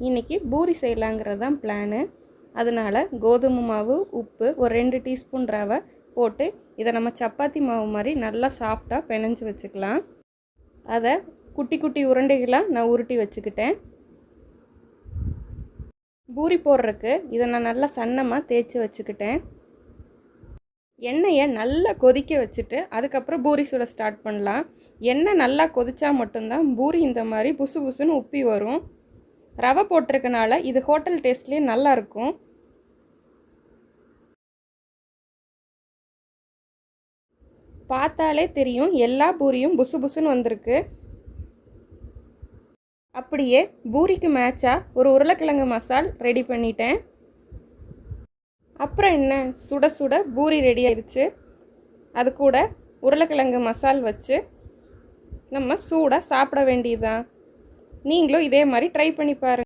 இன்றைக்கி பூரி செய்யலாங்கிறது தான் பிளானு. அதனால் கோதுமை மாவு, உப்பு, ஒரு 2 டீஸ்பூன் ரவை போட்டு இதை நம்ம சப்பாத்தி மாவு மாதிரி நல்லா சாஃப்டாக பிணைஞ்சு வச்சுக்கலாம். அதை குட்டி குட்டி உருண்டைகளாக நான் உருட்டி வச்சுக்கிட்டேன். பூரி போடுறதுக்கு இதை நான் நல்லா சன்னமாக தேய்ச்சி வச்சுக்கிட்டேன். எண்ணெயை நல்லா கொதிக்க வச்சுட்டு அதுக்கப்புறம் பூரி சுட ஸ்டார்ட் பண்ணலாம். எண்ணெய் நல்லா கொதிச்சா மட்டும்தான் பூரி இந்த மாதிரி புசு புசுன்னு உப்பி வரும். ரவை போட்டிருக்கனால இது ஹோட்டல் டேஸ்ட்லேயே நல்லாயிருக்கும். பார்த்தாலே தெரியும் எல்லா பூரியும் புசு புசுன்னு வந்திருக்கு. அப்படியே பூரிக்கு மேட்சாக ஒரு உருளைக்கிழங்கு மசால் ரெடி பண்ணிட்டேன். அப்புறம் என்ன, சுட சுட பூரி ரெடி ஆயிடுச்சு. அது கூட உருளைக்கிழங்கு மசால் வச்சு நம்ம சூடாக சாப்பிட வேண்டியதுதான். நீங்களும் இதே மாதிரி ட்ரை பண்ணி பாருங்கள்.